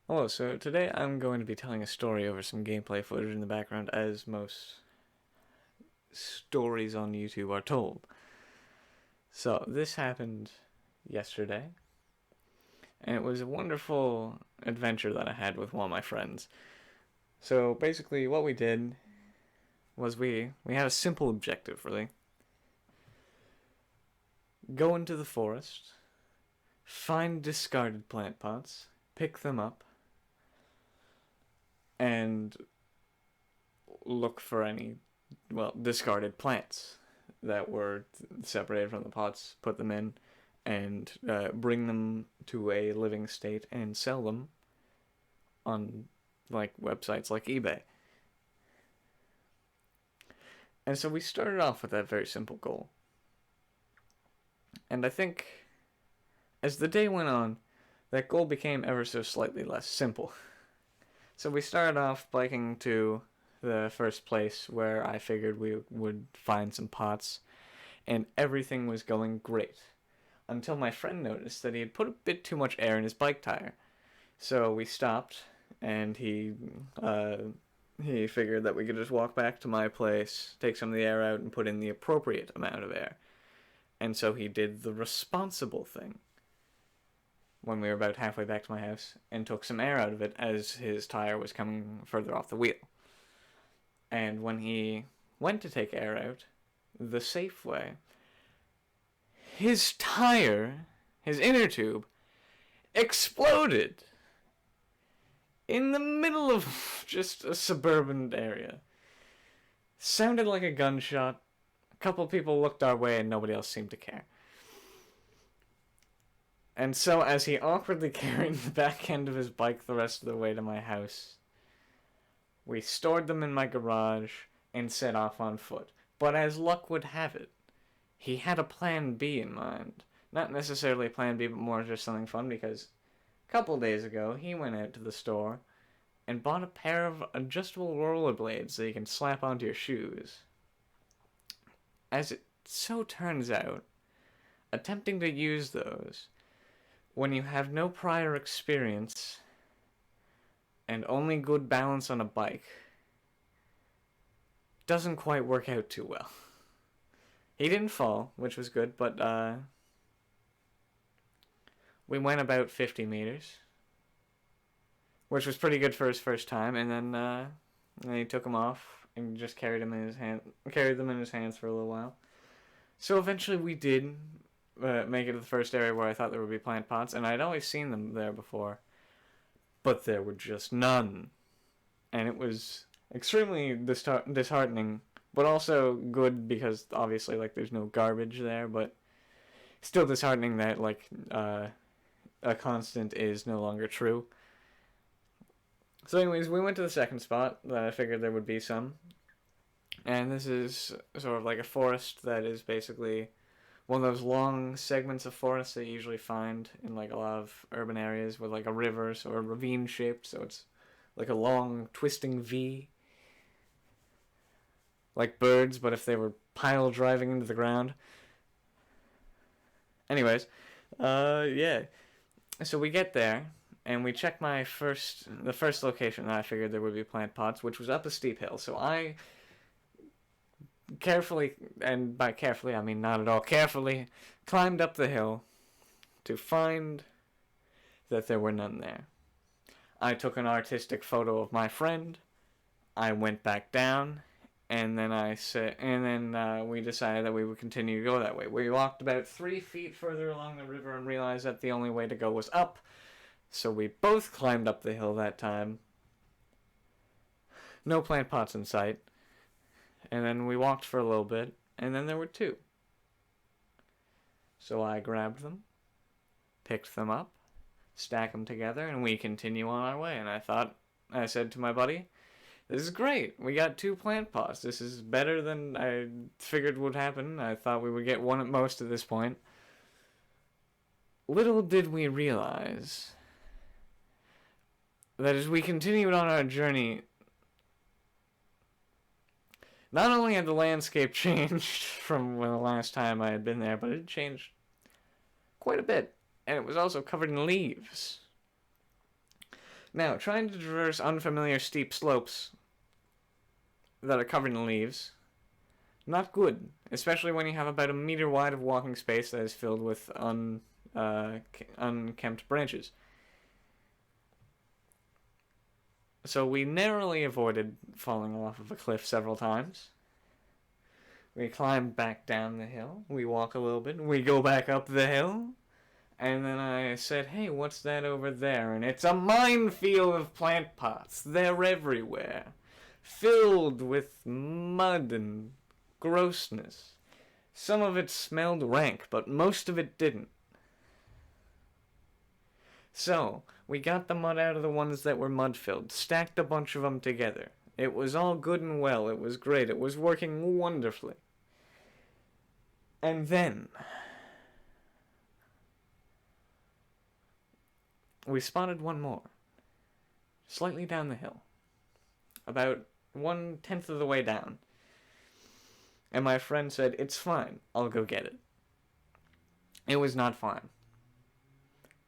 Hello, so today I'm going to be telling a story over some gameplay footage in the background, as most stories on YouTube are told. So, this happened yesterday, and it was a wonderful adventure that I had with one of my friends. So, basically, what we did was we had a simple objective, really. Go into the forest, find discarded plant pots, pick them up, and look for any, discarded plants that were separated from the pots, put them in, and bring them to a living state and sell them on websites like eBay. And so we started off with that very simple goal. And I think as the day went on, that goal became ever so slightly less simple. So we started off biking to the first place where I figured we would find some pots, and everything was going great. Until my friend noticed that he had put a bit too much air in his bike tire. So we stopped, and he figured that we could just walk back to my place, take some of the air out, and put in the appropriate amount of air. And so he did the responsible thing when we were about halfway back to my house, and took some air out of it as his tire was coming further off the wheel. And when he went to take air out the safe way, his tire, his inner tube, exploded in the middle of just a suburban area. Sounded like a gunshot. A couple people looked our way and nobody else seemed to care. And so as he awkwardly carried the back end of his bike the rest of the way to my house, we stored them in my garage and set off on foot. But as luck would have it, he had a plan B in mind. Not necessarily a plan B, but more just something fun, because a couple days ago he went out to the store and bought a pair of adjustable rollerblades that you can slap onto your shoes. As it so turns out, attempting to use those when you have no prior experience and only good balance on a bike doesn't quite work out too well. He didn't fall, which was good, but we went about 50 meters, which was pretty good for his first time, and then he took them off and just carried them in his hands for a little while. So eventually we did make it to the first area where I thought there would be plant pots, and I'd always seen them there before, but there were just none. And it was extremely disheartening, but also good because obviously there's no garbage there, but still disheartening that a constant is no longer true. So anyways, we went to the second spot that I figured there would be some, and this is sort of like a forest that is basically one of those long segments of forest that you usually find in a lot of urban areas with a river, so a ravine shaped, so it's like a long twisting V. Like birds, but if they were pile driving into the ground. Anyways, yeah. So we get there, and we check the first location that I figured there would be plant pots, which was up a steep hill. So I carefully, and by carefully I mean not at all carefully, climbed up the hill to find that there were none there. I took an artistic photo of my friend. I went back down, and then we decided that we would continue to go that way. We walked about 3 feet further along the river and realized that the only way to go was up. So we both climbed up the hill that time. No plant pots in sight. And then we walked for a little bit, and then there were 2. So I grabbed them, picked them up, stack them together, and we continue on our way. And I said to my buddy, this is great. We got 2 plant pots. This is better than I figured would happen. I thought we would get 1 at most at this point. Little did we realize that as we continued on our journey, not only had the landscape changed from when the last time I had been there, but it had changed quite a bit. And it was also covered in leaves. Now, trying to traverse unfamiliar steep slopes that are covered in leaves, not good, especially when you have about a meter wide of walking space that is filled with unkempt branches. So we narrowly avoided falling off of a cliff several times. We climb back down the hill. We walk a little bit. We go back up the hill. And then I said, hey, what's that over there? And it's a minefield of plant pots. They're everywhere. Filled with mud and grossness. Some of it smelled rank, but most of it didn't. So, we got the mud out of the ones that were mud-filled, stacked a bunch of them together. It was all good and well. It was great. It was working wonderfully. And then we spotted one more, slightly down the hill, about 1/10 of the way down. And my friend said, it's fine, I'll go get it. It was not fine.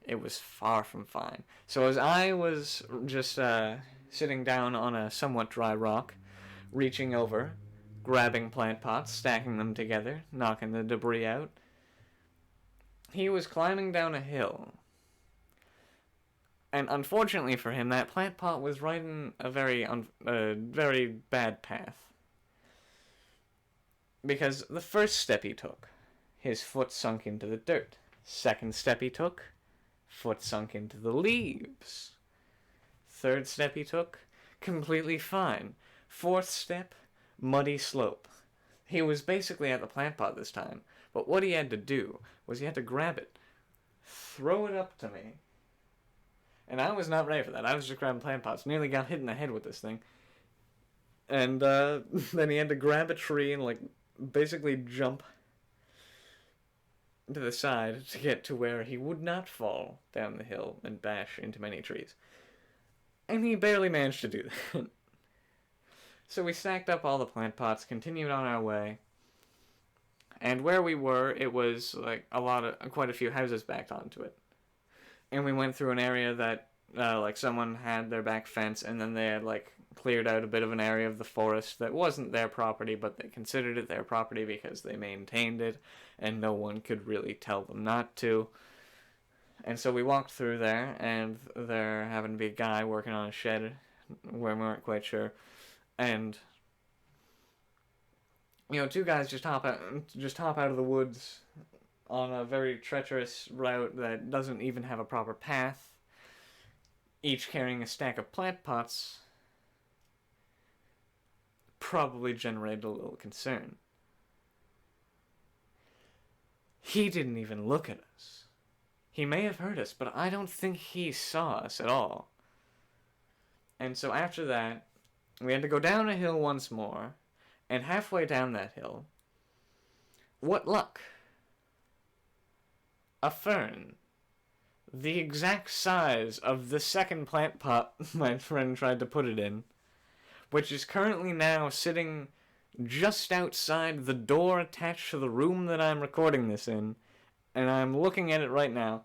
It was far from fine. So as I was just sitting down on a somewhat dry rock, reaching over, grabbing plant pots, stacking them together, knocking the debris out, he was climbing down a hill. And unfortunately for him, that plant pot was right in a very bad path. Because the first step he took, his foot sunk into the dirt. Second step he took, foot sunk into the leaves. Third step he took, completely fine. Fourth step, muddy slope. He was basically at the plant pot this time, but what he had to do was he had to grab it, throw it up to me. And I was not ready for that. I was just grabbing plant pots. Nearly got hit in the head with this thing. And then he had to grab a tree and basically jump to the side to get to where he would not fall down the hill and bash into many trees. And he barely managed to do that. So we stacked up all the plant pots, continued on our way, and where we were, it was quite a few houses backed onto it. And we went through an area that someone had their back fence, and then they had cleared out a bit of an area of the forest that wasn't their property, but they considered it their property because they maintained it, and no one could really tell them not to. And so we walked through there, and there happened to be a guy working on a shed where we weren't quite sure. And, two guys just hop out of the woods on a very treacherous route that doesn't even have a proper path, each carrying a stack of plant pots, probably generated a little concern. He didn't even look at us. He may have heard us, but I don't think he saw us at all. And so after that, we had to go down a hill once more, and halfway down that hill, what luck! A fern. The exact size of the second plant pot my friend tried to put it in, which is currently now sitting just outside the door attached to the room that I'm recording this in, and I'm looking at it right now.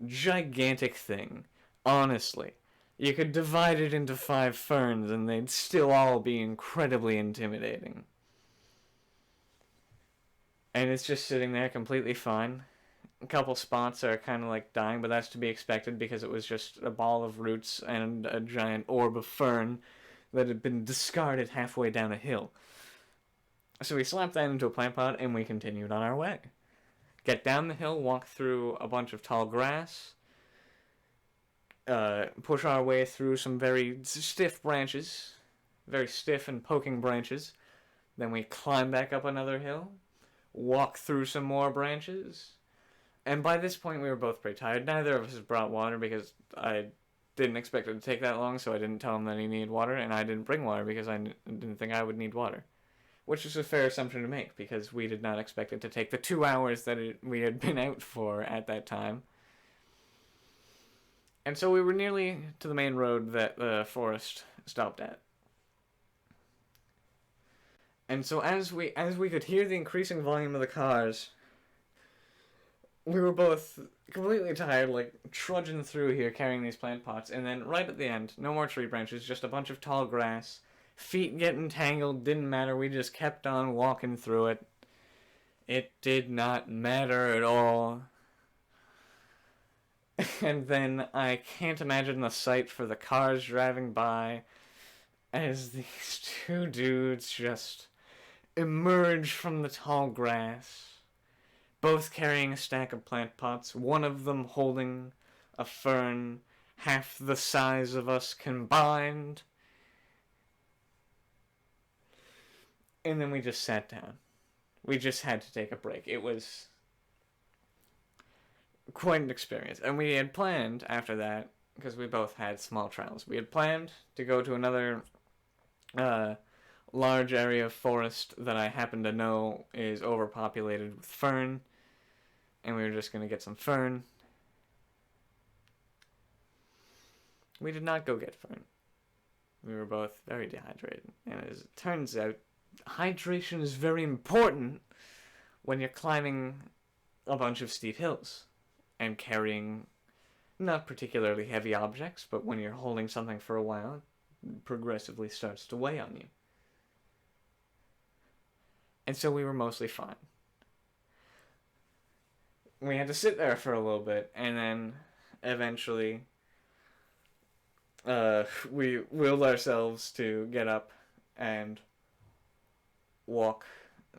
Gigantic thing. Honestly. You could divide it into 5 ferns and they'd still all be incredibly intimidating. And it's just sitting there completely fine. A couple spots are kind of dying, but that's to be expected because it was just a ball of roots and a giant orb of fern that had been discarded halfway down a hill. So we slapped that into a plant pot and we continued on our way. Get down the hill, walk through a bunch of tall grass, push our way through some very stiff branches, very stiff and poking branches. Then we climb back up another hill, walk through some more branches, and by this point we were both pretty tired. Neither of us had brought water because I didn't expect it to take that long, so I didn't tell him that he needed water, and I didn't bring water because I didn't think I would need water. Which is a fair assumption to make, because we did not expect it to take the 2 hours that we had been out for at that time. And so we were nearly to the main road that the forest stopped at. And so as we could hear the increasing volume of the cars, we were both completely tired, like, trudging through here carrying these plant pots, and then right at the end, no more tree branches, just a bunch of tall grass. Feet getting tangled, didn't matter, we just kept on walking through it. It did not matter at all. And then I can't imagine the sight for the cars driving by as these two dudes just emerge from the tall grass, both carrying a stack of plant pots, one of them holding a fern half the size of us combined. And then we just sat down. We just had to take a break. It was quite an experience. And we had planned after that, because we both had small trials, we had planned to go to another large area of forest that I happen to know is overpopulated with fern. And we were just going to get some fern. We did not go get fern. We were both very dehydrated. And as it turns out, hydration is very important when you're climbing a bunch of steep hills and carrying not particularly heavy objects, but when you're holding something for a while, it progressively starts to weigh on you. And so we were mostly fine. We had to sit there for a little bit, and then eventually we willed ourselves to get up and walk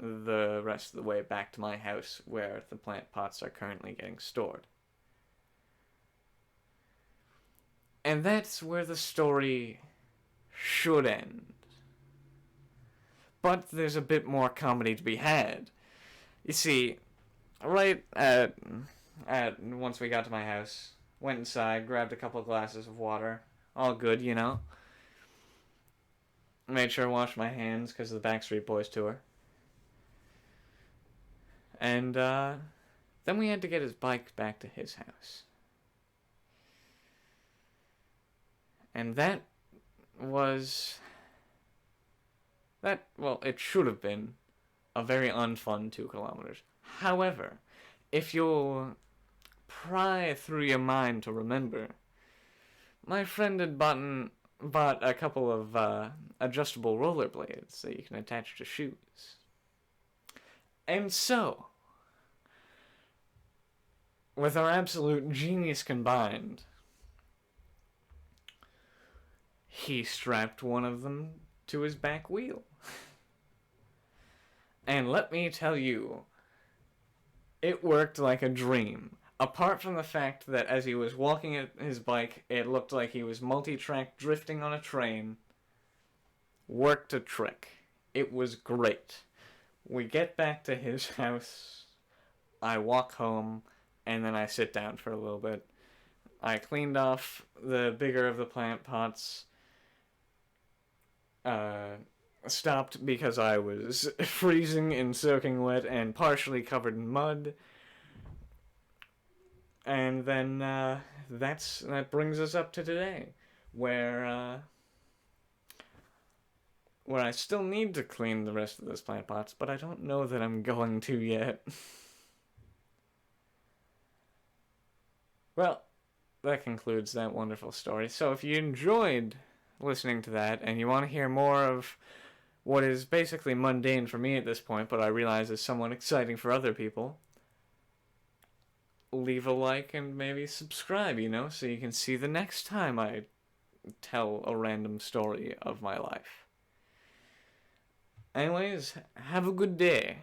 the rest of the way back to my house where the plant pots are currently getting stored. And that's where the story should end. But there's a bit more comedy to be had. You see, right at once we got to my house, went inside, grabbed a couple of glasses of water, all good, you know. Made sure to wash my hands because of the Backstreet Boys tour. And then we had to get his bike back to his house. And that was... it should have been a very unfun 2 kilometers. However, if you'll pry through your mind to remember, my friend had bought a couple of adjustable rollerblades that you can attach to shoes. And so, with our absolute genius combined, he strapped one of them to his back wheel. And let me tell you, it worked like a dream. Apart from the fact that as he was walking his bike, it looked like he was multi-track drifting on a train. Worked a trick. It was great. We get back to his house. I walk home, and then I sit down for a little bit. I cleaned off the bigger of the plant pots. Stopped because I was freezing and soaking wet and partially covered in mud. And then that brings us up to today, where I still need to clean the rest of those plant pots, but I don't know that I'm going to yet. Well, that concludes that wonderful story. So if you enjoyed listening to that and you want to hear more of what is basically mundane for me at this point, but I realize is somewhat exciting for other people, leave a like and maybe subscribe, so you can see the next time I tell a random story of my life. Anyways, have a good day.